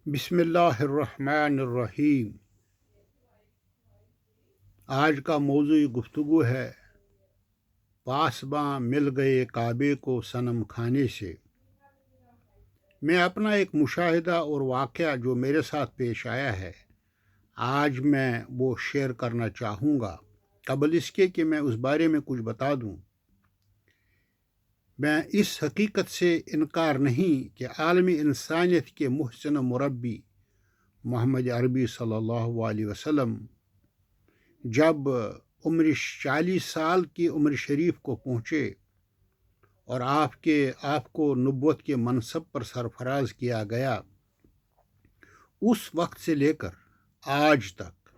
بسم اللہ الرحمن الرحیم۔ آج کا موضوع گفتگو ہے پاسباں مل گئے کعبے کو صنم کھانے سے۔ میں اپنا ایک مشاہدہ اور واقعہ جو میرے ساتھ پیش آیا ہے آج میں وہ شیئر کرنا چاہوں گا۔ قبل اس کے کہ میں اس بارے میں کچھ بتا دوں، میں اس حقیقت سے انکار نہیں کہ عالمی انسانیت کے محسن مربی محمد عربی صلی اللہ علیہ وسلم جب عمر 40 سال کی عمر شریف کو پہنچے اور آپ کو نبوت کے منصب پر سرفراز کیا گیا، اس وقت سے لے کر آج تک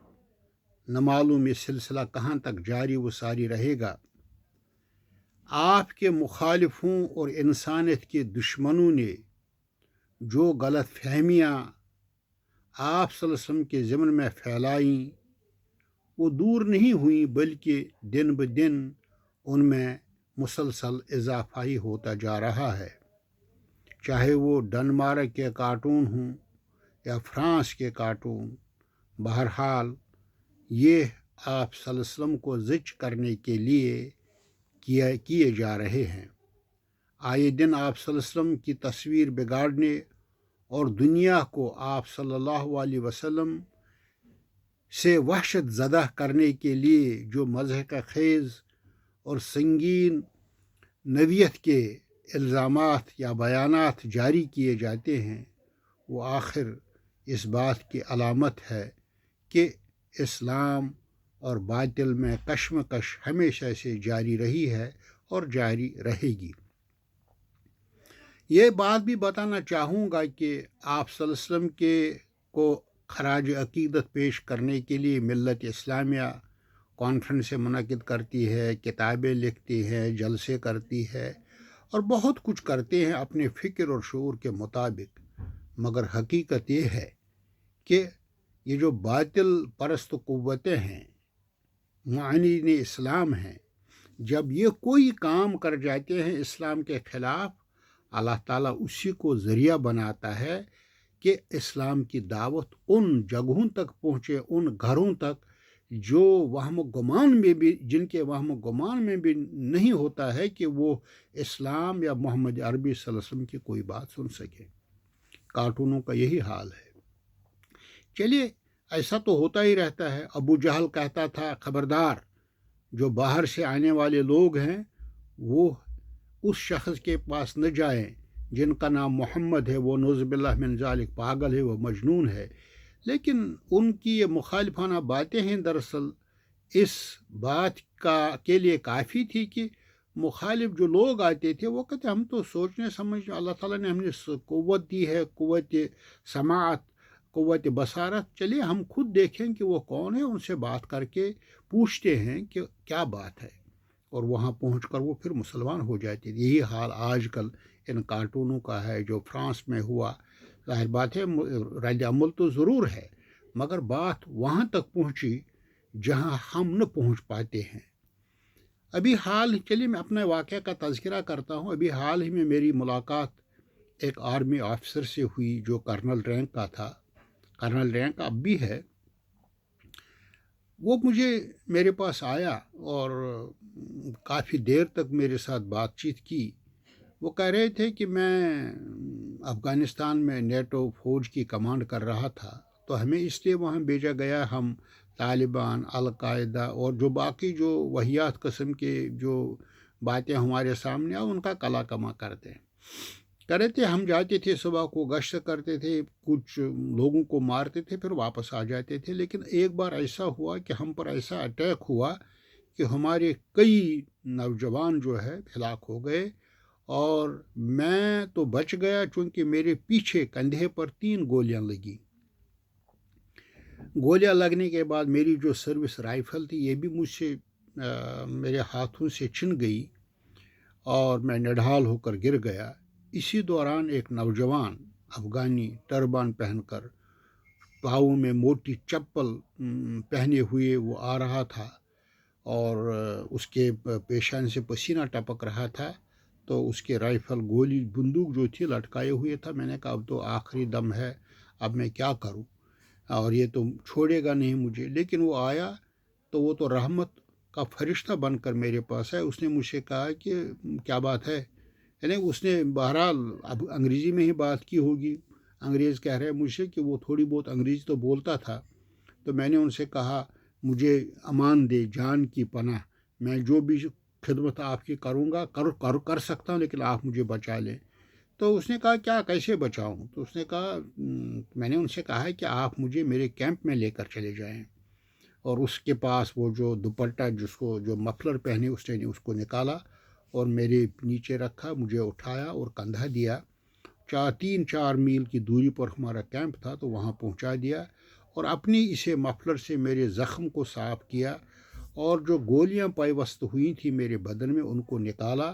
نہ معلوم یہ سلسلہ کہاں تک جاری و ساری رہے گا۔ آپ کے مخالفوں اور انسانیت کے دشمنوں نے جو غلط فہمیاں آپ صلی اللہ علیہ وسلم کے ضمن میں پھیلائیں وہ دور نہیں ہوئیں، بلکہ دن بدن ان میں مسلسل اضافہ ہی ہوتا جا رہا ہے۔ چاہے وہ ڈنمارک کے کارٹون ہوں یا فرانس کے کارٹون، بہرحال یہ آپ صلی اللہ علیہ وسلم کو زچ کرنے کے لیے کیے جا رہے ہیں۔ آئے دن آپ صلی اللہ علیہ وسلم کی تصویر بگاڑنے اور دنیا کو آپ صلی اللہ علیہ وسلم سے وحشت زدہ کرنے کے لیے جو مضحکہ خیز اور سنگین نوعیت کے الزامات یا بیانات جاری کیے جاتے ہیں، وہ آخر اس بات کی علامت ہے کہ اسلام اور باطل میں کشمکش ہمیشہ سے جاری رہی ہے اور جاری رہے گی۔ یہ بات بھی بتانا چاہوں گا کہ آپ صلی اللہ علیہ وسلم کو خراج عقیدت پیش کرنے کے لیے ملت اسلامیہ کانفرنسیں منعقد کرتی ہے، کتابیں لکھتی ہے، جلسے کرتی ہے اور بہت کچھ کرتے ہیں اپنے فکر اور شعور کے مطابق، مگر حقیقت یہ ہے کہ یہ جو باطل پرست قوتیں ہیں، معاندین اسلام ہیں، جب یہ کوئی کام کر جاتے ہیں اسلام کے خلاف، اللہ تعالیٰ اسی کو ذریعہ بناتا ہے کہ اسلام کی دعوت ان جگہوں تک پہنچے، ان گھروں تک جو وہم و گمان میں بھی جن کے وہم و گمان میں بھی نہیں ہوتا ہے کہ وہ اسلام یا محمد عربی صلی اللہ علیہ وسلم کی کوئی بات سن سکے۔ کارٹونوں کا یہی حال ہے۔ چلیے، ایسا تو ہوتا ہی رہتا ہے۔ ابو جہل کہتا تھا خبردار، جو باہر سے آنے والے لوگ ہیں وہ اس شخص کے پاس نہ جائیں جن کا نام محمد ہے، وہ نعوذ باللہ من ذالک پاگل ہے، وہ مجنون ہے۔ لیکن ان کی یہ مخالفانہ باتیں ہیں دراصل اس بات کے لیے کافی تھی کہ مخالف جو لوگ آتے تھے وہ کہتے ہم تو سوچنے سمجھنے، اللہ تعالیٰ نے ہمیں قوت دی ہے، قوت سماعت، قوت بصارت، چلیے ہم خود دیکھیں کہ وہ کون ہے، ان سے بات کر کے پوچھتے ہیں کہ کیا بات ہے، اور وہاں پہنچ کر وہ پھر مسلمان ہو جاتے تھے۔ یہی حال آج کل ان کارٹونوں کا ہے جو فرانس میں ہوا۔ ظاہر بات ہے رد عمل تو ضرور ہے، مگر بات وہاں تک پہنچی جہاں ہم نہ پہنچ پاتے ہیں۔ ابھی چلیے میں اپنے واقعہ کا تذکرہ کرتا ہوں۔ ابھی حال ہی میں میری ملاقات ایک آرمی آفیسر سے ہوئی جو کرنل رینک کا تھا، کرنل رینک اب بھی ہے۔ وہ میرے پاس آیا اور کافی دیر تک میرے ساتھ بات چیت کی۔ وہ کہہ رہے تھے کہ میں افغانستان میں نیٹو فوج کی کمانڈ کر رہا تھا، تو ہمیں اس لیے وہاں بھیجا گیا، ہم طالبان، القاعدہ اور جو باقی جو وحیات قسم کے جو باتیں ہمارے سامنے آؤ ان کا کلا کما کرتے ہیں۔ کہہ رہے تھے ہم جاتے تھے، صبح کو گشت کرتے تھے، کچھ لوگوں کو مارتے تھے، پھر واپس آ جاتے تھے، لیکن ایک بار ایسا ہوا کہ ہم پر ایسا اٹیک ہوا کہ ہمارے کئی نوجوان جو ہے ہلاک ہو گئے، اور میں تو بچ گیا چونکہ میرے پیچھے کندھے پر 3 گولیاں لگی۔ گولیاں لگنے کے بعد میری جو سروس رائفل تھی یہ بھی مجھ سے میرے ہاتھوں سے چھن گئی اور میں نڈھال ہو کر گر گیا۔ اسی دوران ایک نوجوان افغانی ٹربان پہن کر، پاؤں میں موٹی چپل پہنے ہوئے وہ آ رہا تھا اور اس کے پیشان سے پسینہ ٹپک رہا تھا، تو اس کے رائفل گولی بندوق جو تھی لٹکائے ہوئے تھا۔ میں نے کہا اب تو آخری دم ہے، اب میں کیا کروں، اور یہ تو چھوڑے گا نہیں مجھے۔ لیکن وہ آیا تو وہ تو رحمت کا فرشتہ بن کر میرے پاس ہے۔ اس نے مجھ سے کہا کہ کیا بات ہے، یعنی اس نے بہرحال اب انگریزی میں ہی بات کی ہوگی۔ انگریز کہہ رہے ہیں مجھ سے کہ وہ تھوڑی بہت انگریزی تو بولتا تھا۔ تو میں نے ان سے کہا مجھے امان دے، جان کی پناہ، میں جو بھی خدمت آپ کی کروں گا کر سکتا ہوں، لیکن آپ مجھے بچا لیں۔ تو اس نے کہا کیا، کیسے بچاؤں؟ تو اس نے کہا میں نے ان سے کہا ہے کہ آپ مجھے میرے کیمپ میں لے کر چلے جائیں۔ اور اس کے پاس وہ جو دوپٹہ جو مفلر پہنے اس نے اس کو نکالا اور میرے نیچے رکھا، مجھے اٹھایا اور کندھا دیا۔ 3-4 میل کی دوری پر ہمارا کیمپ تھا، تو وہاں پہنچا دیا اور اپنی اسے مفلر سے میرے زخم کو صاف کیا، اور جو گولیاں پیوست ہوئی تھیں میرے بدن میں ان کو نکالا،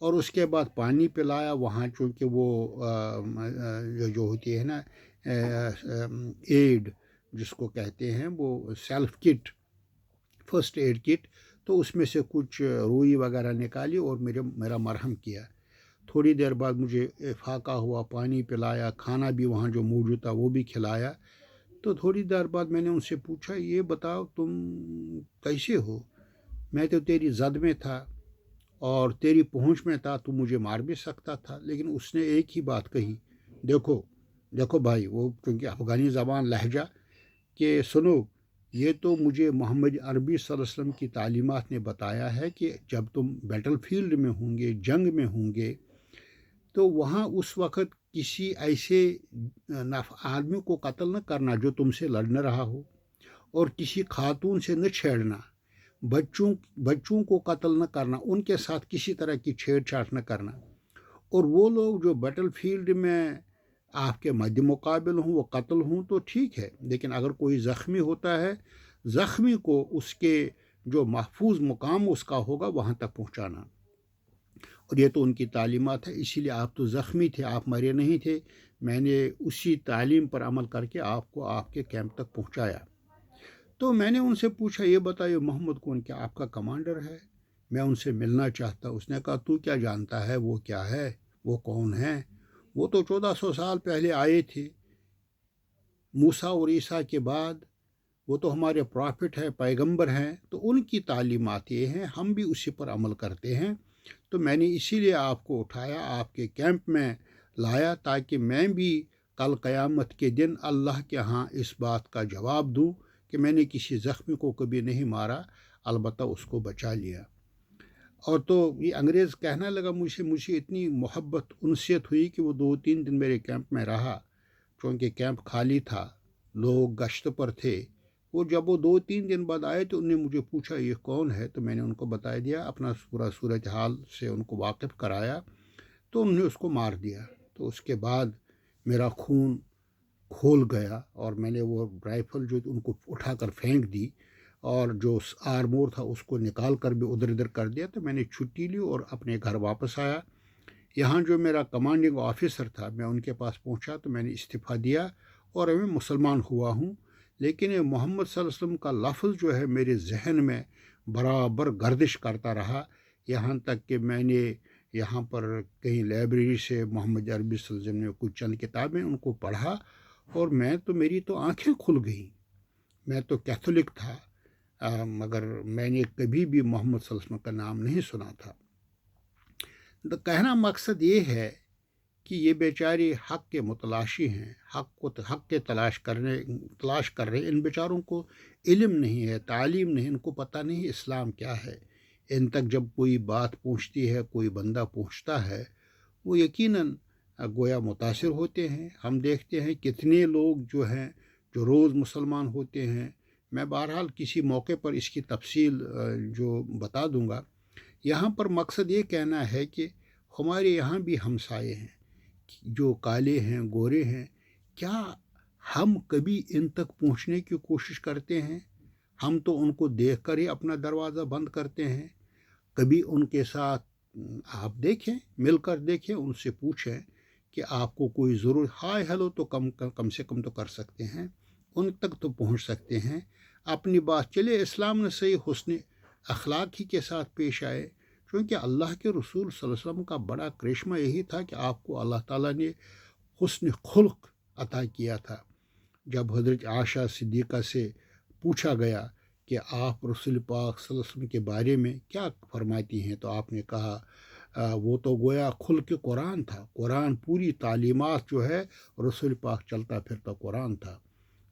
اور اس کے بعد پانی پلایا۔ وہاں چونکہ وہ جو ہوتی ہے نا ایڈ جس کو کہتے ہیں، وہ سیلف کٹ، فرسٹ ایڈ کٹ، تو اس میں سے کچھ روئی وغیرہ نکالی اور میرا مرہم کیا۔ تھوڑی دیر بعد مجھے فاقہ ہوا، پانی پلایا، کھانا بھی وہاں جو موجود تھا وہ بھی کھلایا۔ تو تھوڑی دیر بعد میں نے ان سے پوچھا یہ بتاؤ تم کیسے ہو؟ میں تو تیری زد میں تھا اور تیری پہنچ میں تھا، تو مجھے مار بھی سکتا تھا۔ لیکن اس نے ایک ہی بات کہی، دیکھو بھائی، وہ چونکہ افغانی زبان لہجہ، کہ سنو، یہ تو مجھے محمد عربی صلی اللہ علیہ وسلم کی تعلیمات نے بتایا ہے کہ جب تم بیٹل فیلڈ میں ہوں گے، جنگ میں ہوں گے، تو وہاں اس وقت کسی ایسے آدمی کو قتل نہ کرنا جو تم سے لڑ نہ رہا ہو، اور کسی خاتون سے نہ چھیڑنا، بچوں کو قتل نہ کرنا، ان کے ساتھ کسی طرح کی چھیڑ چھاڑ نہ کرنا۔ اور وہ لوگ جو بیٹل فیلڈ میں آپ کے مد مقابل ہوں، وہ قتل ہوں تو ٹھیک ہے، لیکن اگر کوئی زخمی ہوتا ہے، زخمی کو اس کے جو محفوظ مقام اس کا ہوگا وہاں تک پہنچانا۔ اور یہ تو ان کی تعلیمات ہے، اسی لیے آپ تو زخمی تھے، آپ مرے نہیں تھے، میں نے اسی تعلیم پر عمل کر کے آپ کو آپ کے کیمپ تک پہنچایا۔ تو میں نے ان سے پوچھا یہ بتائیے محمد کون، کیا آپ کا کمانڈر ہے؟ میں ان سے ملنا چاہتا۔ اس نے کہا تو کیا جانتا ہے وہ کیا ہے، وہ کون ہے؟ وہ تو 1400 سال پہلے آئے تھے موسیٰ اور عیسیٰ کے بعد، وہ تو ہمارے پرافٹ ہیں، پیغمبر ہیں، تو ان کی تعلیمات یہ ہیں، ہم بھی اسی پر عمل کرتے ہیں۔ تو میں نے اسی لیے آپ کو اٹھایا، آپ کے کیمپ میں لایا، تاکہ میں بھی کل قیامت کے دن اللہ کے ہاں اس بات کا جواب دوں کہ میں نے کسی زخمی کو کبھی نہیں مارا، البتہ اس کو بچا لیا۔ اور تو یہ انگریز کہنے لگا مجھے اتنی محبت انسیت ہوئی کہ وہ 2-3 دن میرے کیمپ میں رہا، چونکہ کیمپ خالی تھا، لوگ گشت پر تھے۔ وہ جب وہ 2-3 دن بعد آئے تو انہوں نے مجھے پوچھا یہ کون ہے، تو میں نے ان کو بتا دیا، اپنا پورا صورتحال سے ان کو واقف کرایا، تو انہوں نے اس کو مار دیا۔ تو اس کے بعد میرا خون کھول گیا اور میں نے وہ رائفل جو ان کو اٹھا کر پھینک دی، اور جو آرمور تھا اس کو نکال کر بھی ادھر ادھر کر دیا۔ تو میں نے چھٹی لی اور اپنے گھر واپس آیا۔ یہاں جو میرا کمانڈنگ آفیسر تھا، میں ان کے پاس پہنچا تو میں نے استعفیٰ دیا اور میں مسلمان ہوا ہوں۔ لیکن یہ محمد صلی اللہ علیہ وسلم کا لفظ جو ہے میرے ذہن میں برابر گردش کرتا رہا، یہاں تک کہ میں نے یہاں پر کہیں لائبریری سے محمد عربی صلی اللہ علیہ وسلم نے کچھ چند کتابیں ان کو پڑھا، اور میری تو آنکھیں کھل گئیں۔ میں تو کیتھولک تھا، مگر میں نے کبھی بھی محمد صلی اللہ علیہ وسلم کا نام نہیں سنا تھا۔ تو کہنا مقصد یہ ہے کہ یہ بیچارے حق کے متلاشی ہیں، حق کے تلاش کر رہے ہیں۔ ان بیچاروں کو علم نہیں ہے، تعلیم نہیں، ان کو پتہ نہیں اسلام کیا ہے۔ ان تک جب کوئی بات پہنچتی ہے، کوئی بندہ پہنچتا ہے، وہ یقیناً گویا متاثر ہوتے ہیں۔ ہم دیکھتے ہیں کتنے لوگ جو ہیں جو روز مسلمان ہوتے ہیں۔ میں بہرحال کسی موقع پر اس کی تفصیل جو بتا دوں گا۔ یہاں پر مقصد یہ کہنا ہے کہ ہمارے یہاں بھی ہمسائے ہیں جو کالے ہیں، گورے ہیں، کیا ہم کبھی ان تک پہنچنے کی کوشش کرتے ہیں؟ ہم تو ان کو دیکھ کر ہی اپنا دروازہ بند کرتے ہیں۔ کبھی ان کے ساتھ آپ دیکھیں، مل کر دیکھیں، ان سے پوچھیں کہ آپ کو کوئی ضرور ہائے ہیلو تو کم سے کم تو کر سکتے ہیں، ان تک تو پہنچ سکتے ہیں۔ اپنی بات چلے اسلام نے صحیح حسن اخلاق ہی کے ساتھ پیش آئے، کیونکہ اللہ کے رسول صلی اللہ علیہ وسلم کا بڑا کرشمہ یہی تھا کہ آپ کو اللہ تعالیٰ نے حسن خلق عطا کیا تھا۔ جب حضرت عائشہ صدیقہ سے پوچھا گیا کہ آپ رسول پاک صلی اللہ علیہ وسلم کے بارے میں کیا فرماتی ہیں، تو آپ نے کہا وہ تو گویا خلق قرآن تھا، قرآن پوری تعلیمات جو ہے رسول پاک چلتا پھرتا قرآن تھا۔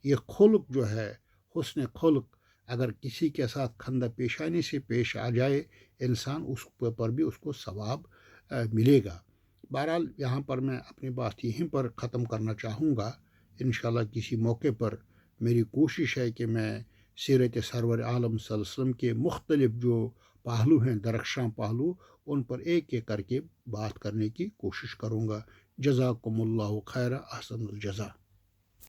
یہ خلق جو ہے، حسن خلق، اگر کسی کے ساتھ خندہ پیشانی سے پیش آ جائے انسان، اس پر بھی اس کو ثواب ملے گا۔ بہرحال یہاں پر میں اپنی بات یہیں پر ختم کرنا چاہوں گا۔ انشاءاللہ کسی موقع پر میری کوشش ہے کہ میں سیرت سرور عالم صلی اللہ علیہ وسلم کے مختلف جو پہلو ہیں، درخشاں پہلو، ان پر ایک ایک کر کے بات کرنے کی کوشش کروں گا۔ جزاکم اللہ خیر، احسن الجزا۔